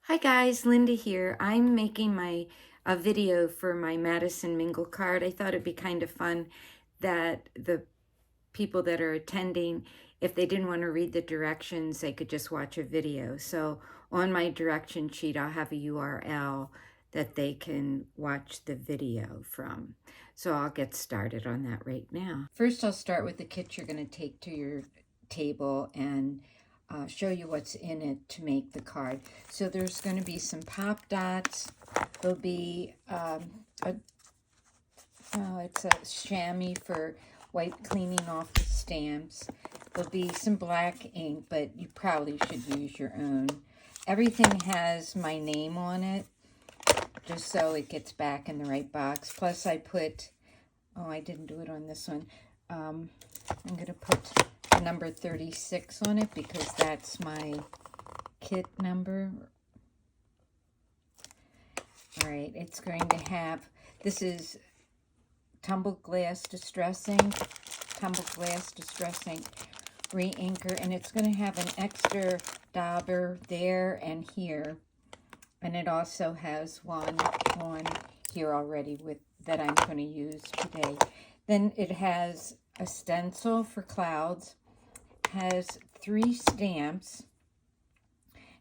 Hi guys, Linda here. I'm making a video for my Madison Mingle card. I thought it'd be kind of fun that the people that are attending, if they didn't want to read the directions, they could just watch a video. So on my direction sheet, I'll have a URL that they can watch the video from. So I'll get started on that right now. First, I'll start with the kit you're going to take to your table and show you what's in it to make the card. So there's going to be some pop dots. There'll be it's a chamois for cleaning off the stamps. There'll be some black ink, but you probably should use your own. Everything has my name on it, just so it gets back in the right box. Plus I put, I didn't do it on this one. I'm going to put number 36 on it because that's my kit number. All right, it's going to have, this is tumbled glass distress ink, re-inker, and it's going to have an extra dauber there and here, and it also has one here already that I'm going to use today. Then it has a stencil for clouds, has 3 stamps,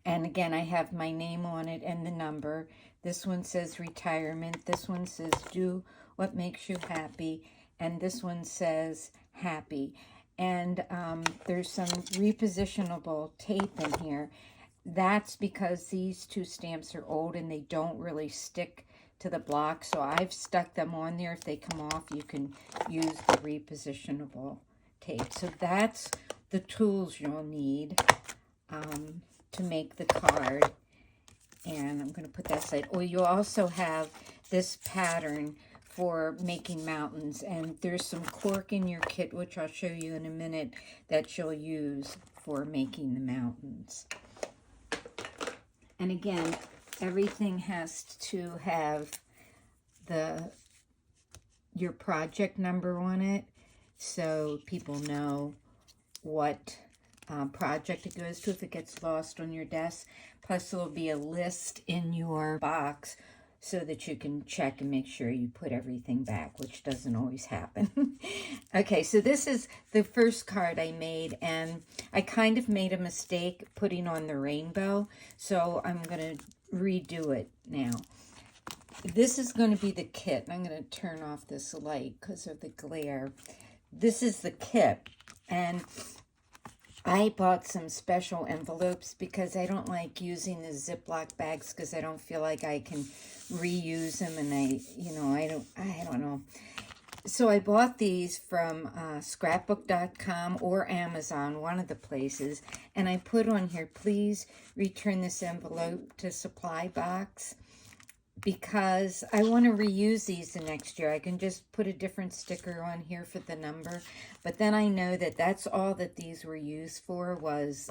and again I have my name on it and the number. This one says retirement, this one says do what makes you happy, and this one says happy. And there's some repositionable tape in here. That's because these 2 stamps are old and they don't really stick to the block, so I've stuck them on there. If they come off, you can use the repositionable tape. So that's the tools you'll need to make the card. And I'm going to put that aside. Or you'll also have this pattern for making mountains, and there's some cork in your kit, which I'll show you in a minute, that you'll use for making the mountains. And again, everything has to have your project number on it, so people know what project it goes to if it gets lost on your desk. Plus there'll be a list in your box so that you can check and make sure you put everything back, which doesn't always happen. Okay, so this is the first card I made, and I kind of made a mistake putting on the rainbow, so I'm going to redo it now. This is going to be the kit. I'm going to turn off this light because of the glare. This is the kit, and I bought some special envelopes because I don't like using the Ziploc bags because I don't feel like I can reuse them, and I don't know. So I bought these from scrapbook.com or Amazon, one of the places, and I put on here, please return this envelope to supply box, because I want to reuse these the next year. I can just put a different sticker on here for the number, but then I know that that's all that these were used for, was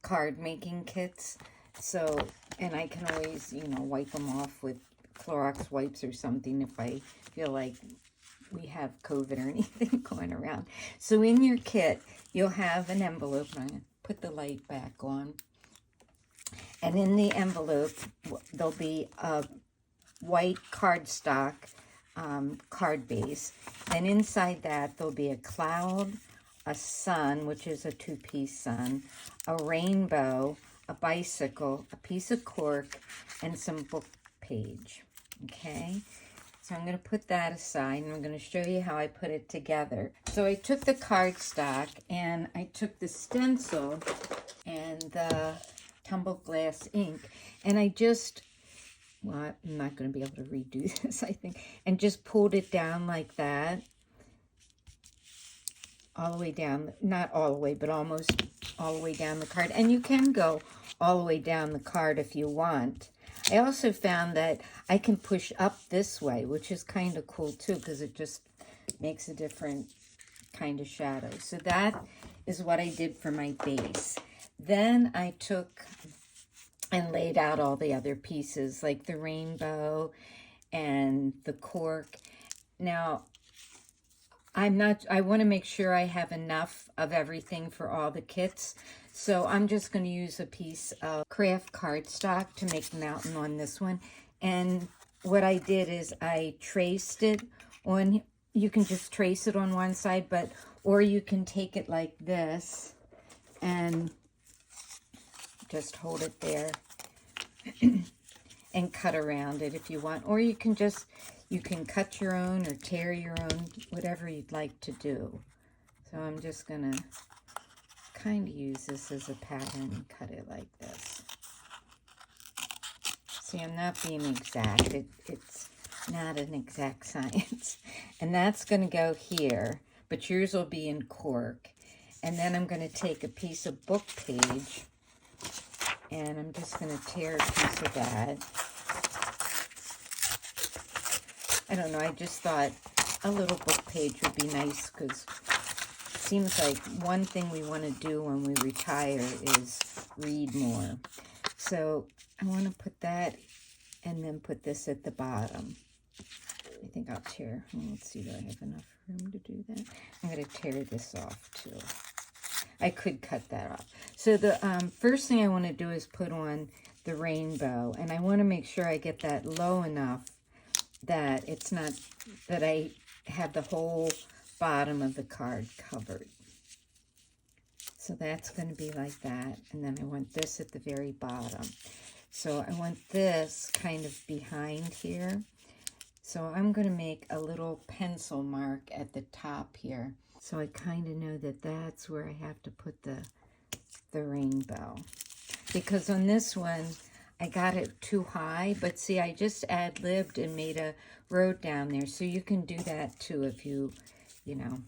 card making kits. So, and I can always, wipe them off with Clorox wipes or something if I feel like we have COVID or anything going around. So in your kit, you'll have an envelope. I'm going to put the light back on. And in the envelope, there'll be a white cardstock card base. And inside that, there'll be a cloud, a sun, which is a 2-piece sun, a rainbow, a bicycle, a piece of cork, and some book page. Okay? So I'm going to put that aside, and I'm going to show you how I put it together. So I took the cardstock, and I took the stencil and the tumbled glass ink, and I just, I'm not going to be able to redo this, I think, and just pulled it down like that, all the way down, not all the way, but almost all the way down the card. And you can go all the way down the card if you want. I also found that I can push up this way, which is kind of cool too, because it just makes a different kind of shadow. So that is what I did for my base. Then I took and laid out all the other pieces, like the rainbow and the cork. Now, I want to make sure I have enough of everything for all the kits. So I'm just going to use a piece of craft cardstock to make the mountain on this one. And what I did is I traced it on, you can just trace it on one side, or you can take it like this and just hold it there and cut around it if you want. Or you can cut your own or tear your own, whatever you'd like to do. So I'm just going to kind of use this as a pattern and cut it like this. See, I'm not being exact. It's not an exact science. And that's going to go here, but yours will be in cork. And then I'm going to take a piece of book page, and I'm just going to tear a piece of that. I don't know, I just thought a little book page would be nice, because seems like one thing we want to do when we retire is read more. So I want to put that and then put this at the bottom. I think I'll tear. Let's see, do I have enough room to do that? I'm going to tear this off too. I could cut that off. So the first thing I want to do is put on the rainbow, and I want to make sure I get that low enough that it's not, that I have the whole bottom of the card covered. So that's going to be like that, and then I want this at the very bottom. So I want this kind of behind here. So I'm going to make a little pencil mark at the top here. So I kind of know that that's where I have to put the rainbow. Because on this one, I got it too high, but see, I just ad-libbed and made a road down there. So you can do that too if you know,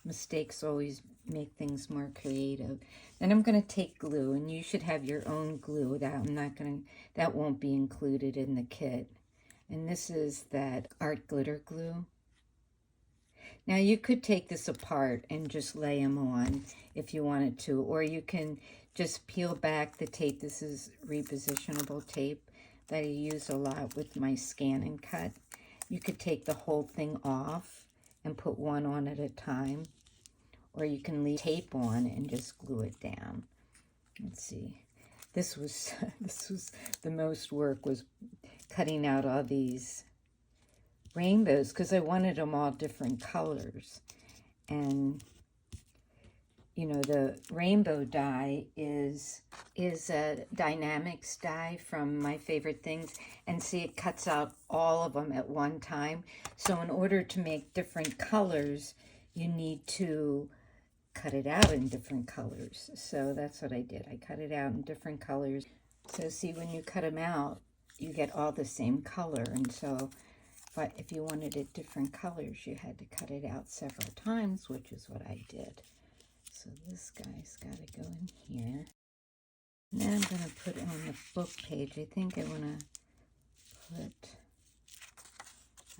mistakes always make things more creative. Then I'm going to take glue, and you should have your own glue. That won't be included in the kit. And this is that art glitter glue. Now you could take this apart and just lay them on if you wanted to, or you can just peel back the tape. This is repositionable tape that I use a lot with my scan and cut. You could take the whole thing off and put one on at a time, or you can leave tape on and just glue it down. Let's see. This was the most work, was cutting out all these rainbows, because I wanted them all different colors. And you know, the rainbow dye is a Dynamics dye from My Favorite Things, and see, it cuts out all of them at one time. So in order to make different colors, you need to cut it out in different colors. So that's what I did. I cut it out in different colors. So see, when you cut them out, you get all the same color. And so if you wanted it different colors, you had to cut it out several times, which is what I did. So this guy's got to go in here. Now I'm going to put on the book page. I think I want to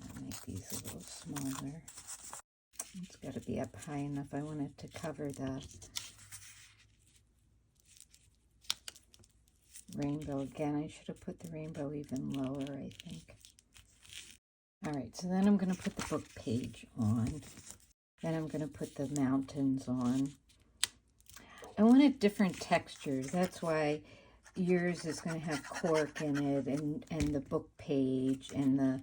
I'll make these a little smaller. It's got to be up high enough. I want it to cover the rainbow again. I should have put the rainbow even lower, I think. All right, so then I'm going to put the book page on. Then I'm going to put the mountains on. I wanted different textures. That's why yours is going to have cork in it, and the book page, and the,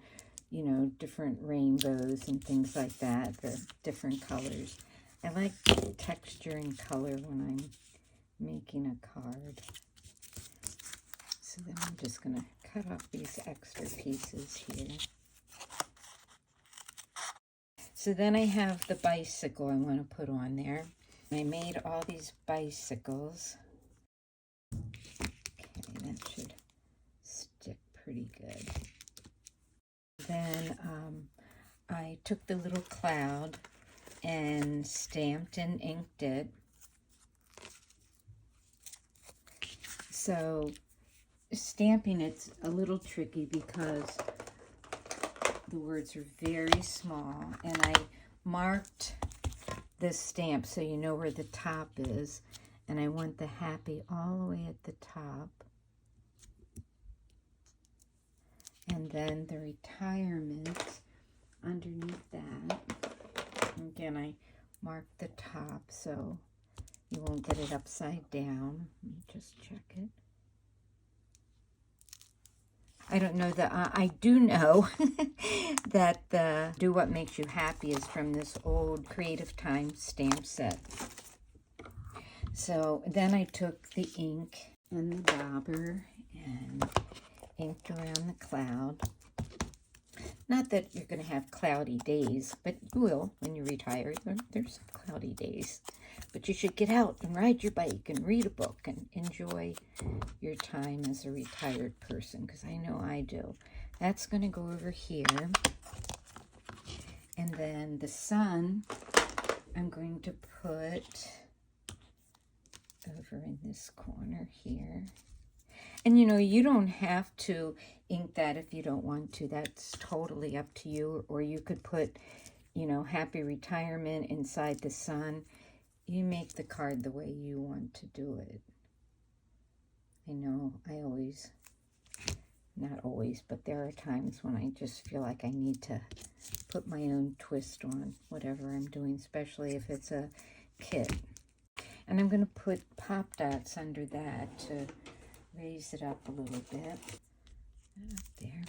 you know, different rainbows and things like that. The different colors. I like texture and color when I'm making a card. So then I'm just going to cut off these extra pieces here. So then I have the bicycle I want to put on there. I made all these bicycles. Okay, that should stick pretty good. Then I took the little cloud and stamped and inked it. So stamping it's a little tricky because the words are very small, and I marked this stamp so you know where the top is, and I want the happy all the way at the top, and then the retirement underneath that. Again, I marked the top, so You won't get it upside down. Let me just check it. I don't know that, I do know that the Do What Makes You Happy is from this old Creative Time stamp set. So then I took the ink and the dauber and inked around the cloud. Not that you're going to have cloudy days, but you will when you retire. There's cloudy days. But you should get out and ride your bike and read a book and enjoy your time as a retired person, because I know I do. That's going to go over here. And then the sun, I'm going to put over in this corner here. And, you know, you don't have to ink that if you don't want to. That's totally up to you. Or you could put, you know, Happy Retirement inside the sun. You make the card the way you want to do it. I know I always, not always, but there are times when I just feel like I need to put my own twist on whatever I'm doing, especially if it's a kit. And I'm going to put pop dots under that to raise it up a little bit. Up there.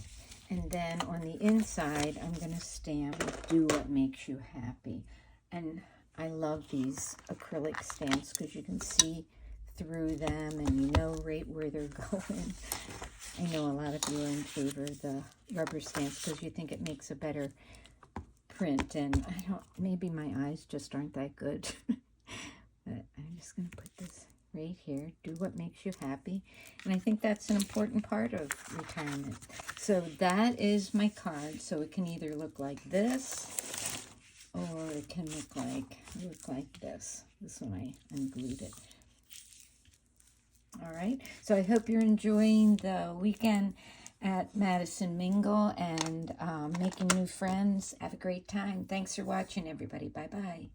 And then on the inside, I'm going to stamp Do What Makes You Happy. And I love these acrylic stamps because you can see through them and you know right where they're going. I know a lot of you are in favor of the rubber stamps because you think it makes a better print. And I don't, maybe my eyes just aren't that good. But I'm just going to put this right here. Do What Makes You Happy. And I think that's an important part of retirement. So that is my card. So it can either look like this, or it can look like this. This one I unglued it. All right. So I hope you're enjoying the weekend at Madison Mingle and making new friends. Have a great time. Thanks for watching, everybody. Bye-bye.